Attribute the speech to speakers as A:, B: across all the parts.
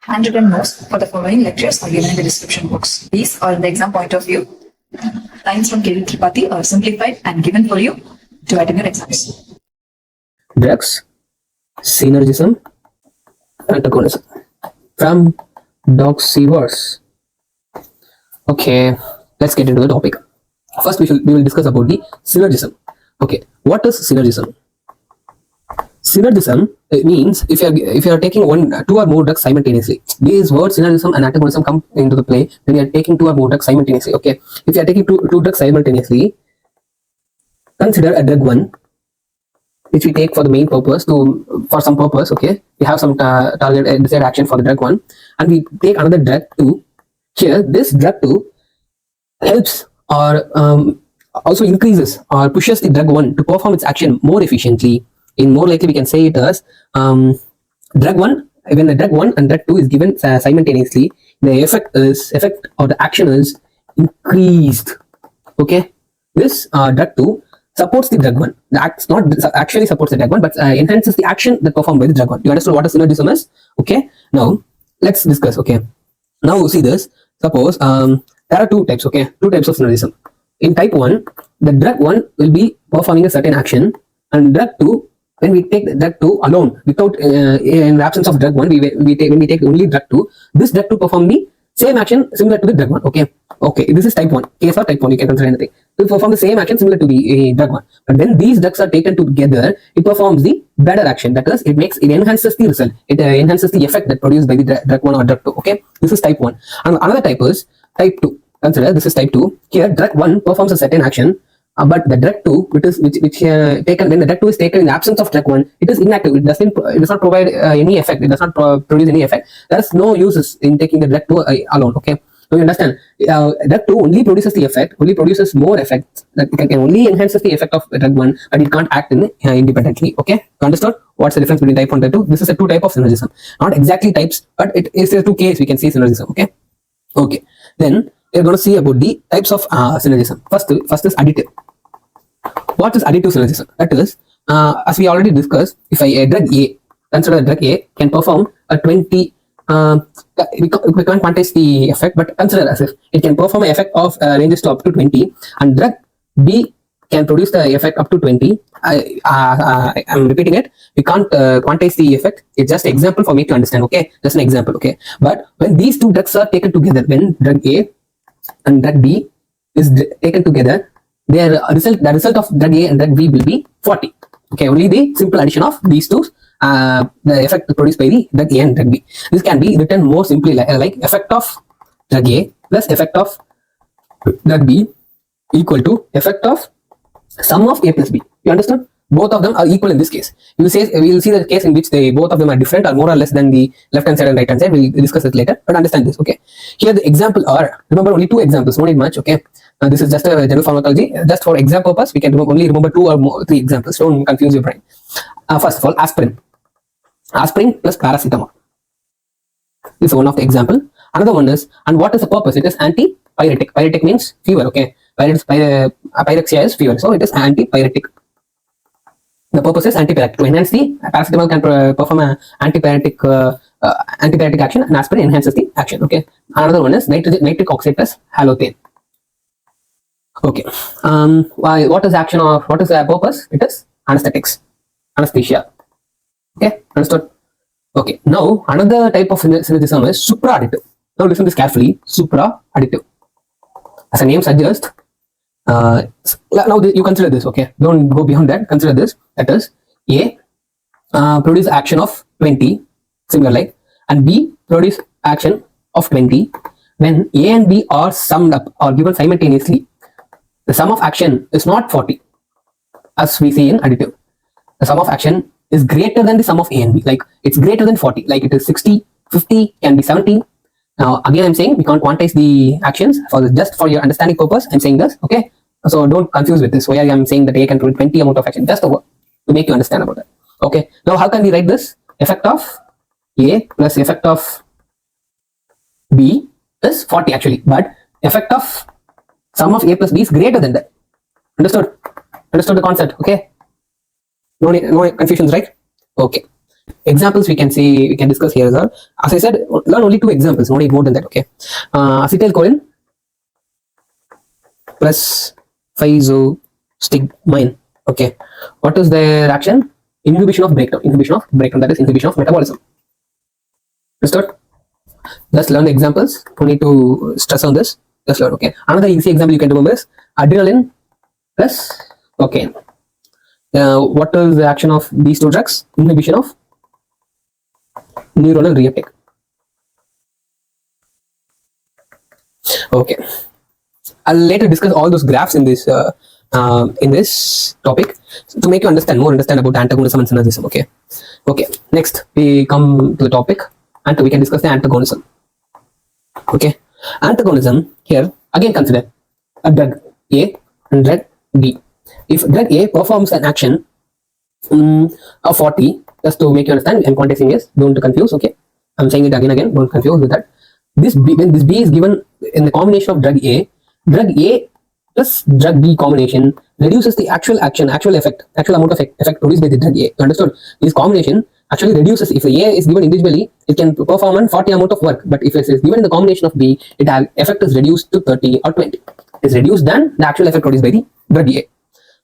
A: Handwritten notes for the following lectures are given in the description box. These are in the exam point of view. Lines from K. Tripathi are simplified and given for you to write in your exams.
B: Drugs, Synergism, Antagonism from Docsiverse. Okay, let's get into the topic. First, we will discuss about the synergism. Okay, what is synergism? Synergism, it means if you are taking two or more drugs simultaneously. These words synergism and antagonism come into the play when you are taking two or more drugs simultaneously. Okay, if you are taking two drugs simultaneously, consider a drug 1 which we take for the main purpose for some purpose. Okay, we have some target desired action for the drug 1, and we take another drug 2. Here, this drug 2 helps or also increases or pushes the drug 1 to perform its action more efficiently. In more likely, we can say it as drug 1. When the drug 1 and drug 2 is given simultaneously, the effect or the action is increased. Okay, this drug 2 supports the drug 1. Not actually supports the drug 1, but enhances the action that performed by the drug 1. You understand what a synergism is? Okay, now let's discuss. Okay, now see this. Suppose there are two types. Okay, two types of synergism. In type 1, the drug 1 will be performing a certain action, and drug 2, when we take the drug 2 alone, without in the absence of drug 1, when we take only drug 2, this drug 2 perform the same action similar to the drug 1. Okay, this is type 1. Case for type 1, you can consider anything. It will perform the same action similar to the drug 1. But when these drugs are taken together, it performs the better action. That is, it enhances the result. It enhances the effect that produced by the drug 1 or drug 2. Okay, this is type 1. And another type is type 2. Consider this is type 2. Here, drug 1 performs a certain action, but the drug 2, which taken when the drug 2 is taken in the absence of drug 1, it is inactive. It does not provide any effect. It does not produce any effect. There is no use in taking the drug 2 alone. Okay, so you understand, drug 2 only produces the effect, only produces more effects. That can only enhances the effect of drug 1, but it can't act independently. Okay, understood? What's the difference between type 1 and type 2? This is a two type of synergism. Not exactly types, but it is a two case we can see synergism. Okay, then we're going to see about the types of synergism. First is additive. What is additive synergism? That is, as we already discussed, if drug A, consider drug A can perform a 20. We can't quantize the effect, but consider as if it can perform an effect of ranges to up to 20, and drug B can produce the effect up to 20. I'm repeating it. We can't quantize the effect. It's just an example for me to understand. Okay, just an example. Okay, but when these two drugs are taken together, when drug A and drug B is taken together, the result of drug A and drug B will be 40. Okay, only the simple addition of these two, the effect produced by the drug A and drug B. This can be written more simply like effect of drug A plus effect of drug B equal to effect of sum of A plus B. You understand? Both of them are equal in this case. We will see the case in which both of them are different or more or less than the left hand side and right hand side. We'll discuss it later, but understand this. Okay, here the example are, remember, only two examples, no need much. Okay, this is just a general pharmacology. Just for exam purpose, we can only remember 2 or 3 examples. Don't confuse your brain. First of all, aspirin plus paracetamol. This is one of the example. Another one is, and what is the purpose? It is antipyretic. Pyretic means fever. Okay, pyrexia is fever, so it is antipyretic. The purpose is antipyretic. To enhance the paracetamol can perform an antipyretic action, and aspirin enhances the action. Okay. Another one is nitric oxide plus halothane. Okay. What is action or what is the purpose? It is anesthesia. Okay, understood? Okay. Now another type of synergism is supra-additive. Now listen this carefully. Supra-additive. As the name suggests, now you consider this. Okay, don't go beyond that. Consider this. That is, A produce action of 20, similar like, and B produce action of 20. When A and B are summed up or given simultaneously, the sum of action is not 40, as we see in additive. The sum of action is greater than the sum of A and B. Like, it's greater than 40. Like, it is 60, 50, can be 70. Now, again, I'm saying we can't quantize the actions just for your understanding purpose. I'm saying this. Okay, so don't confuse with this. Why I'm saying that A can produce 20 amount of action, just to make you understand about that. Okay, now how can we write this? Effect of A plus effect of B is 40 actually, but effect of sum of A plus B is greater than that. Understood the concept? Okay, no confusions, right? Okay, Examples we can see, we can discuss here are, as I said, learn only 2 examples, no need more than that. Okay, acetylcholine plus physostigmine. Okay, what is their action? Inhibition of breakdown. That is inhibition of metabolism. Understood? Let's learn the examples. No need to stress on this. Just learn. Okay, another easy example you can remember is adrenaline plus cocaine. What is the action of these 2 drugs? Inhibition of neuronal reuptake. Okay, I'll later discuss all those graphs in this topic to make you more understand about antagonism and synergism. Okay, next we come to the topic and we can discuss the antagonism. Okay, antagonism here again, consider a drug A and drug B. If drug A performs an action of 40, just to make you understand, I'm contexting is, don't confuse. Okay, I'm saying it again, don't confuse with that. When this B is given in the combination of drug A plus drug B combination reduces the actual amount of effect produced by the drug A. You understood? This combination actually reduces. If the A is given individually, it can perform an 40 amount of work, but if it is given in the combination of B, effect is reduced to 30 or 20. It is reduced than the actual effect produced by the drug A.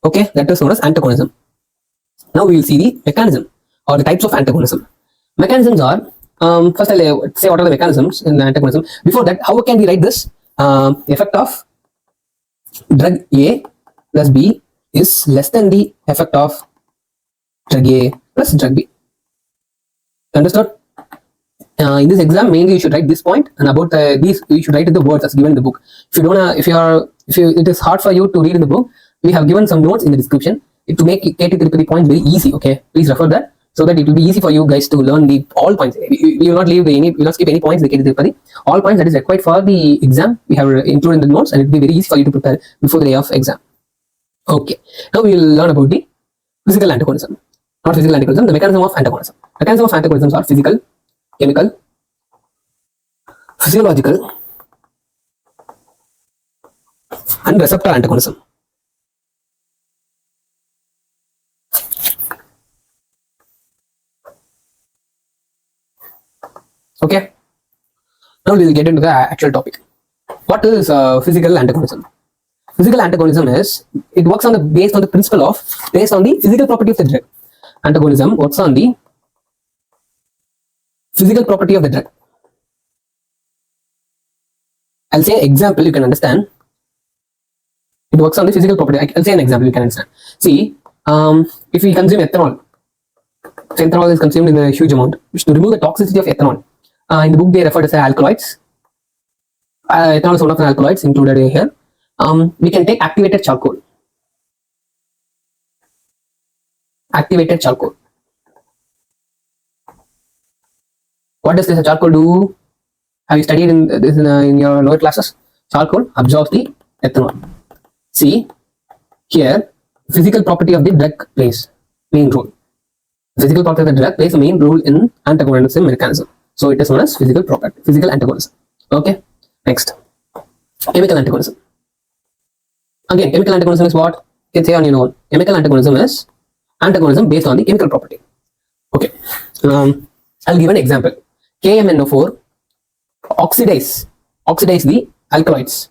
B: Okay, that is known as antagonism. Now we will see the mechanism or the types of antagonism. Mechanisms are, first I'll say what are the mechanisms in the antagonism. Before that, how can we write this? Effect of drug A plus B is less than the effect of drug A plus drug B. Understood? In this exam, mainly you should write this point, and about these you should write the words as given in the book. If it is hard for you to read in the book, we have given some notes in the description to make the points very easy. Okay, please refer that so that it will be easy for you guys to learn all points. We will not skip any points. All points that is required for the exam we have included in the notes, and it will be very easy for you to prepare before the day of exam. Okay, now we will learn about the physical antagonism. Not physical antagonism, the mechanism of antagonism. Mechanism of antagonisms are physical, chemical, physiological, and receptor antagonism. Okay, now we will get into the actual topic. What is physical antagonism? Physical antagonism is, it works based on the physical property of the drug. Antagonism works on the physical property of the drug. I'll say an example you can understand. It works on the physical property. I'll say an example you can understand. See, if we consume ethanol, ethanol is consumed in a huge amount. To remove the toxicity of ethanol, in the book they refer to as alkaloids. Ethanol is one of the alkaloids included here. We can take activated charcoal. What does this charcoal do? Have you studied in your lower classes? Charcoal absorbs the ethanol. See, here, physical property of the drug plays main role. Physical property of the drug plays a main role in antagonism mechanism. So it is known as physical antagonism. Okay, next, chemical antagonism. Again, chemical antagonism is what? You can say on your own. Chemical antagonism is antagonism based on the chemical property. Okay, I'll give an example. KMNO4 oxidize the alkaloids.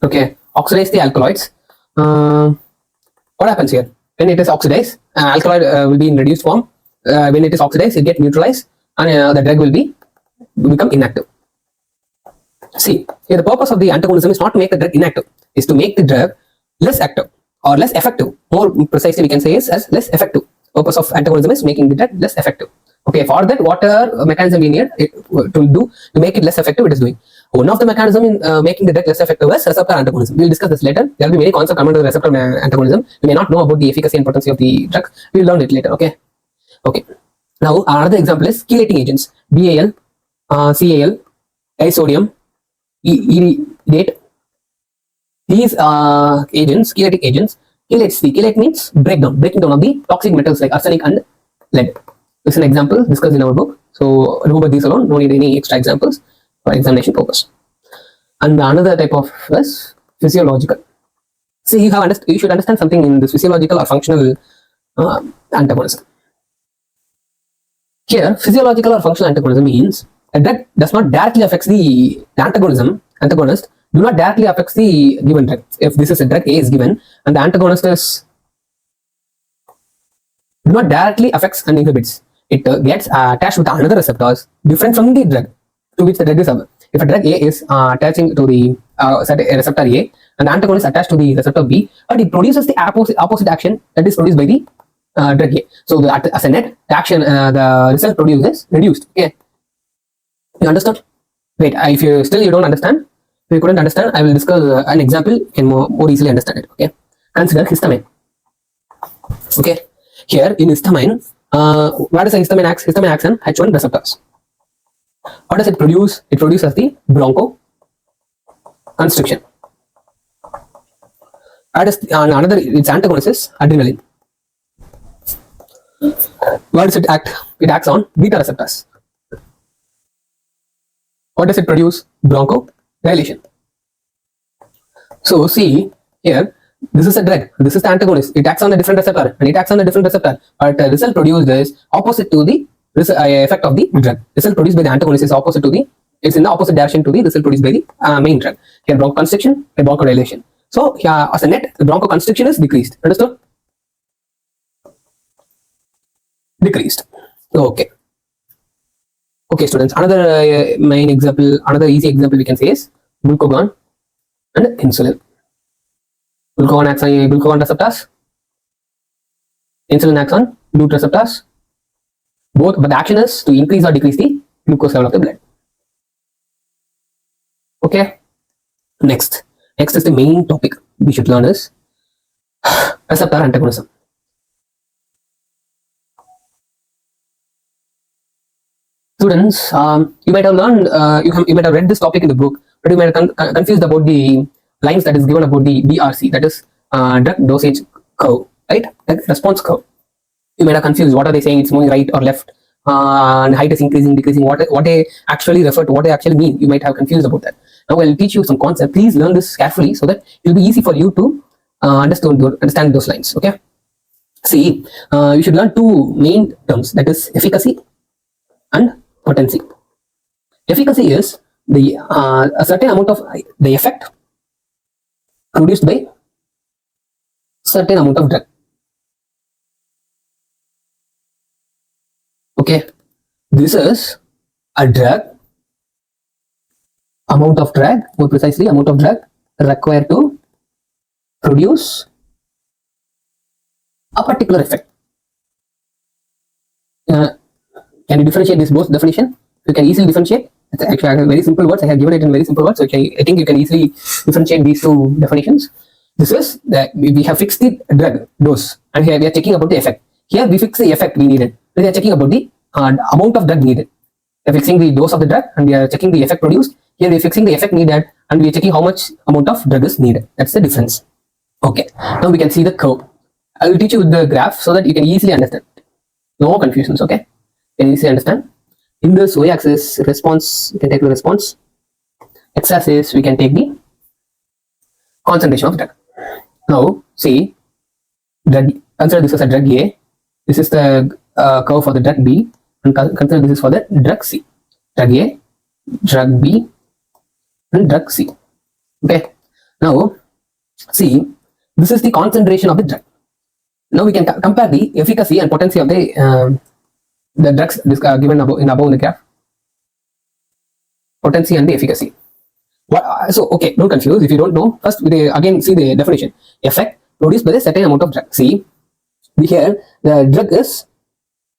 B: Okay, oxidize the alkaloids. What happens here? When it is oxidized, alkaloid will be in reduced form. When it is oxidized, it gets neutralized, and the drug will become inactive. See, here the purpose of the antagonism is not to make the drug inactive, is to make the drug less active or less effective. More precisely, we can say is as less effective. Purpose of antagonism is making the drug less effective. Okay, for that, what mechanism we need to do to make it less effective, it is doing. One of the mechanism in making the drug less effective is receptor antagonism. We will discuss this later. There will be many concepts coming to the receptor antagonism. You may not know about the efficacy and potency of the drug. We will learn it later. Okay. Now another example is chelating agents. BAL, CAL, disodium, iridate. These chelatic agents, chelate means breaking down of the toxic metals like arsenic and lead. This is an example discussed in our book. So remember these alone. No need any extra examples for examination purpose. And another type of is physiological. See, you should understand something in this physiological or functional antagonism. Here, physiological or functional antagonism means a drug does not directly affects the antagonist do not directly affects the given drug. If this is a drug A is given and the antagonist is do not directly affects and inhibits, it gets attached with another receptors different from the drug to which the drug is. If a drug A is attaching to the receptor A and the antagonist attached to the receptor B, but it produces the opposite action that is produced by the drug A. So as a net, the action, the result produced is reduced. Okay, you understand? Wait, if you still you don't understand, if you couldn't understand, I will discuss an example. You can more easily understand it. Okay, consider histamine. Okay, here in histamine, what does a histamine acts? Histamine acts on H1 receptors. What does it produce? It produces the bronchoconstriction. Another, its antagonist is adrenaline. What does it act? It acts on beta receptors. What does it produce? Bronchodilation. So see here, this is a drug. This is the antagonist. It acts on a different receptor, and it acts on a different receptor. But the result produced is opposite to the effect of the drug. Result produced by the antagonist is opposite to the. It's in the opposite direction to the result produced by the main drug. Here, bronchoconstriction and bronchodilation. So here, as a net, the bronchoconstriction is decreased. Understood? Decreased. Okay. Okay, students. Another main example, another easy example we can say is glucagon and insulin. Glucagon acts on glucagon receptors. Insulin acts on GLUT receptors. Both, but the action is to increase or decrease the glucose level of the blood. Okay. Next is the main topic we should learn is receptor antagonism. Students, you might have learned, you might have read this topic in the book, but you might have confused about the lines that is given about the DRC, that is drug dosage curve, right? Response curve. You might have confused. What are they saying? It's moving right or left, and height is increasing, decreasing. What they actually refer to, what they actually mean. You might have confused about that. Now I'll teach you some concept. Please learn this carefully so that it will be easy for you to understand those lines. Okay. See, you should learn two main terms, that is efficacy and potency. Efficacy is the a certain amount of the effect produced by certain amount of drug. Okay, this is a drug, amount of drug, more precisely amount of drug required to produce a particular effect. Can you differentiate this both definition? You can easily differentiate. It's actually very simple words. I have given it in very simple words. So I think you can easily differentiate these two definitions. This is that we have fixed the drug dose, and here we are checking about the effect. Here we fix the effect we needed. We are checking about the amount of drug needed. We are fixing the dose of the drug, and we are checking the effect produced. Here we are fixing the effect needed, and we are checking how much amount of drug is needed. That's the difference. Okay. Now we can see the curve. I will teach you the graph so that you can easily understand. No confusions. Okay. You can easily understand. In this y-axis, response, you can take the response. X-axis, we can take the concentration of drug. Now, see, consider this as a drug A. This is the curve for the drug B, and consider this is for the drug C. Drug A, drug B, and drug C. Okay. Now, see, this is the concentration of the drug. Now we can compare the efficacy and potency of the drugs given above in the graph. Potency and the efficacy. So, okay, don't confuse. If you don't know, first we again see the definition. Effect produced by a certain amount of drug. See, here the drug is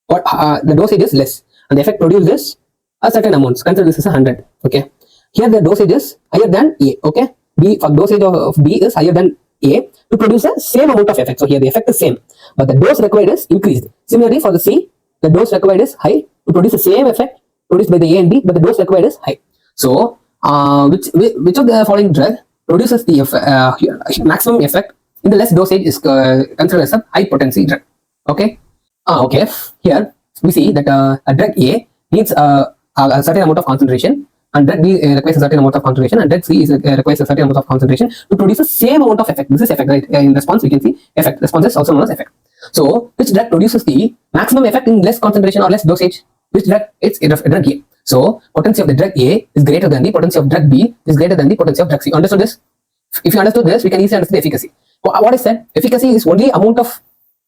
B: the dosage is less, and the effect produced is a certain amount. Consider this is 100. Okay. Here the dosage is higher than A. Okay. B for dosage of B is higher than A to produce the same amount of effect. So here the effect is same, but the dose required is increased. Similarly for the C, the dose required is high to produce the same effect produced by the A and B, but the dose required is high. So which of the following drug produces the maximum effect in the less dosage is considered as a high potency drug. Okay. Okay. Here we see that a drug A needs a certain amount of concentration, and drug B requires a certain amount of concentration, and drug C requires a certain amount of concentration to produce the same amount of effect. This is effect, right? In response, we can see effect. Response is also known as effect. So, which drug produces the maximum effect in less concentration or less dosage? Which drug? It's drug A. So, potency of the drug A is greater than the potency of drug B is greater than the potency of drug C. Understood this? If you understood this, we can easily understand the efficacy. What is that? Efficacy is only amount of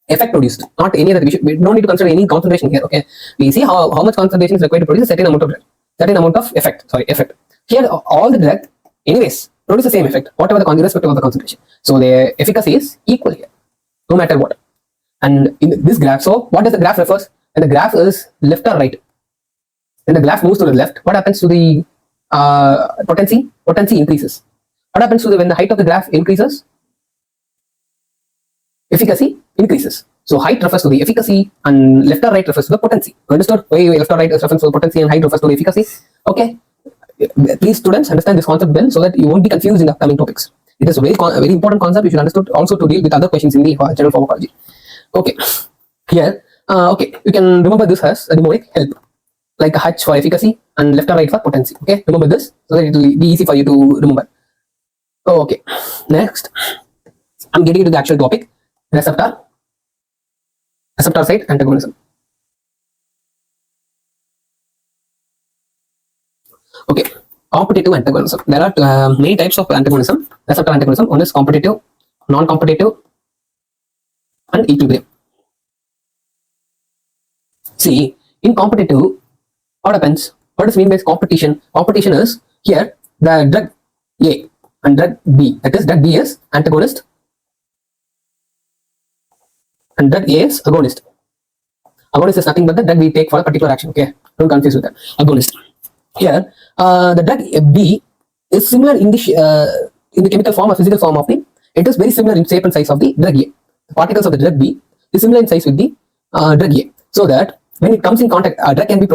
B: effect produced, not any other. We don't need to consider any concentration here. Okay, we see how much concentration is required to produce a certain amount of drug, certain amount of effect. Effect. Here, all the drug, anyways, produce the same effect, whatever the irrespective of the concentration. So the efficacy is equal here, no matter what. And in this graph, so what does the graph refers? When the graph is left or right, when the graph moves to the left, what happens to the potency? Potency increases. What happens to when the height of the graph increases? Efficacy increases. So height refers to the efficacy and left or right refers to the potency. Understood? Why left or right is refers to the potency and height refers to the efficacy? Okay. Please students understand this concept well so that you won't be confused in the upcoming topics. It is a very important concept. You should understand also to deal with other questions in the general pharmacology. Okay. Here, okay, you can remember this as a mnemonic help, like a H for efficacy and left or right for potency. Okay, remember this so that it will be easy for you to remember. Okay, next, I'm getting into the actual topic. Receptor site antagonism. Okay, competitive antagonism. There are many types of antagonism. Receptor antagonism. One is competitive, non-competitive, and equilibrium. See, in competitive, what happens? What is mean by competition? Competition is here the drug A and drug B. That is, drug B is antagonist and drug A is agonist. Agonist is nothing but the drug we take for a particular action. Okay, don't confuse with that. Agonist. Here, the drug B is similar in the chemical form or physical form of the. It is very similar in shape and size of the drug A. The particles of the drug B is similar in size with the drug A. So that when it comes in contact, drug can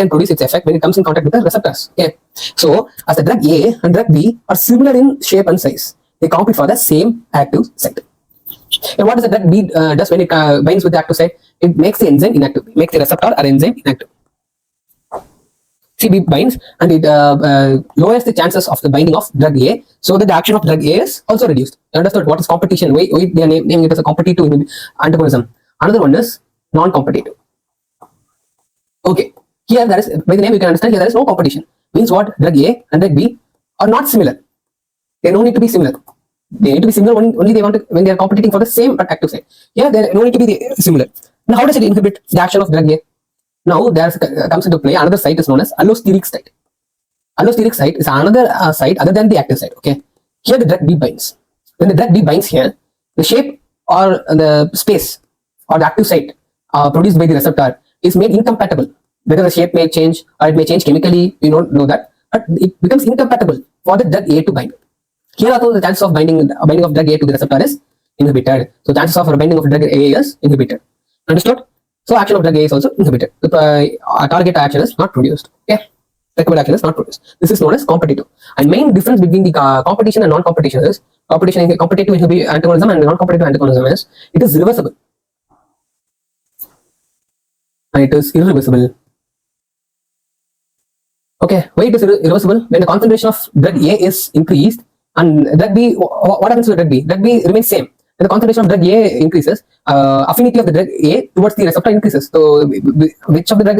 B: produce its effect when it comes in contact with the receptors. Okay. So as the drug A and drug B are similar in shape and size, they compete for the same active site. And what does the drug B does when it binds with the active site? It makes the enzyme inactive. It makes the receptor or enzyme inactive. CB binds and it lowers the chances of the binding of drug A, so that the action of drug A is also reduced. You understood what is competition? Why they are naming it as a competitive antagonism. Another one is non-competitive. Okay, here there is, by the name you can understand, here there is no competition. Means what? Drug A and drug B are not similar. They don't need to be similar. They need to be similar only they want to, when they are competing for the same active site. Here they don't need to be similar. Now how does it inhibit the action of drug A? Now there comes into play another site is known as allosteric site. Allosteric site is another site other than the active site. Okay, here the drug B binds. When the drug B binds here, the shape or the space or the active site produced by the receptor is made incompatible. Whether the shape may change or it may change chemically, we don't know that, but it becomes incompatible for the drug A to bind. Here also the chances of binding of drug A to the receptor is inhibited. So chances of binding of drug A is inhibited. Understood? So action of drug A is also inhibited. The target action is not produced. Okay, recommended action is not produced. This is known as competitive. And main difference between the competition and non-competition is competitive antagonism and non-competitive antagonism is it is reversible. And it is irreversible. Okay, why it is irreversible? When the concentration of drug A is increased and drug B, what happens to drug B? Drug B remains same. When the concentration of drug A increases, affinity of the drug A towards the receptor increases. So, which of the drug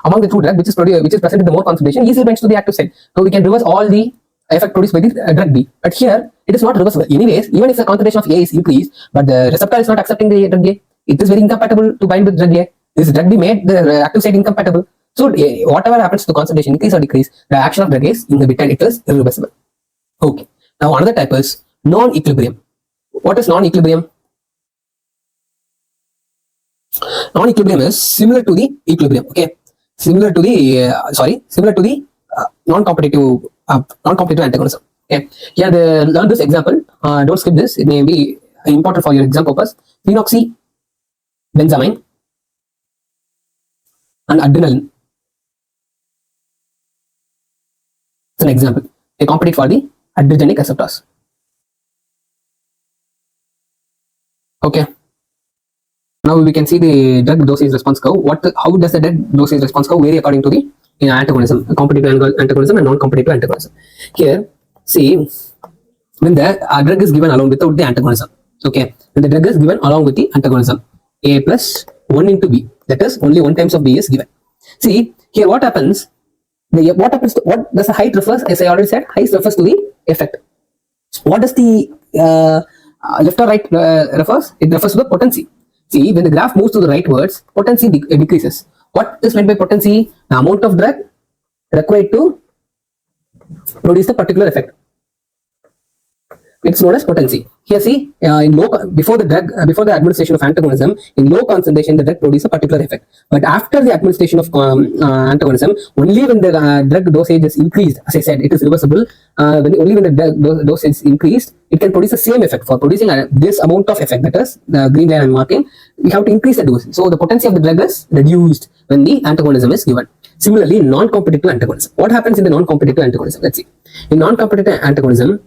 B: among the two drugs which is present in the more concentration easily binds to the active site. So we can reverse all the effect produced by the drug B. But here it is not reversible. Anyways, even if the concentration of A is increased, but the receptor is not accepting the drug A, it is very incompatible to bind with drug A. This drug B made the active site incompatible. So whatever happens to the concentration, increase or decrease, the action of drug is inhibited. It is irreversible. Okay. Now another type is non-equilibrium. What is non-equilibrium? Non-equilibrium is similar to the equilibrium. Okay, similar to the non-competitive antagonism. Okay, here learn this example. Don't skip this. It may be important for your exam purpose. Phenoxybenzamine and adrenaline. It's an example. They compete for the adrenergic receptors. Okay. Now we can see the drug dosage response curve. How does the drug dosage response curve vary according to the antagonism, competitive antagonism and non-competitive antagonism? Here, see, when the drug is given along without the antagonism. Okay, when the drug is given along with the antagonism, A plus 1 into B. That is, only 1 times of B is given. See, here what happens? What happens to, what does the height refers? As I already said, height refers to the effect. What does the left or right refers? It refers to the potency. See, when the graph moves to the rightwards, potency decreases. What is meant by potency? The amount of drug required to produce the particular effect. It's known as potency. Here, see, before the administration of antagonism, in low concentration, the drug produces a particular effect. But after the administration of antagonism, only when the drug dosage is increased, as I said, it is reversible. Only when the drug dosage is increased, it can produce the same effect. For producing this amount of effect, that is the green line I'm marking, we have to increase the dose. So the potency of the drug is reduced when the antagonism is given. Similarly, non-competitive antagonism. What happens in the non-competitive antagonism? Let's see. In non-competitive antagonism,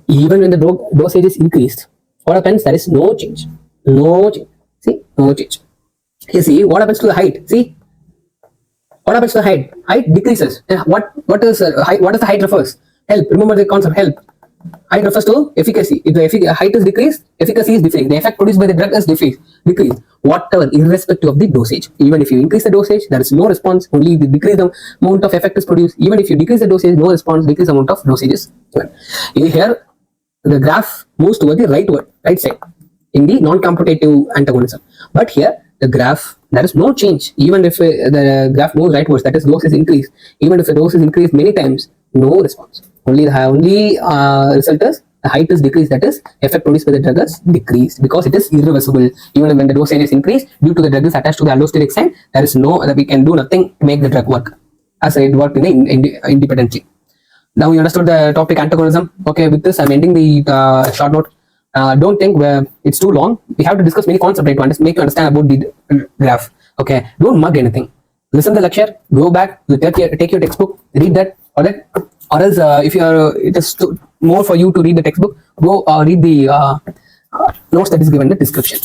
B: even when the dosage is increased, what happens? There is no change. No change. See, no change. You see, what happens to the height? See, what happens to the height? Height decreases. What is height? What does the height refers? Help. Remember the concept. Help. Height refers to efficacy. If the height is decreased, efficacy is decreased. The effect produced by the drug is decreased. Whatever, irrespective of the dosage. Even if you increase the dosage, there is no response. Only the decrease the amount of effect is produced. Even if you decrease the dosage, no response. Decrease the amount of dosage is given. Here, the graph moves toward the right side in the non-competitive antagonism. But here, the graph, there is no change. Even if the graph moves rightwards, that is, dose is increased. Even if the dose is increased many times, no response. Only result is the height is decreased. That is, effect produced by the drug is decreased because it is irreversible. Even when the dosage is increased, due to the drug is attached to the allosteric site, there is we can do nothing to make the drug work as it worked independently. Now you understood the topic antagonism. Okay, with this I'm ending the short note. Don't think it's too long. We have to discuss many concepts to make you understand about the graph. Okay, don't mug anything. Listen to the lecture, go back, take your textbook, read that, or else if it is more for you to read the textbook, go read the notes that is given in the description.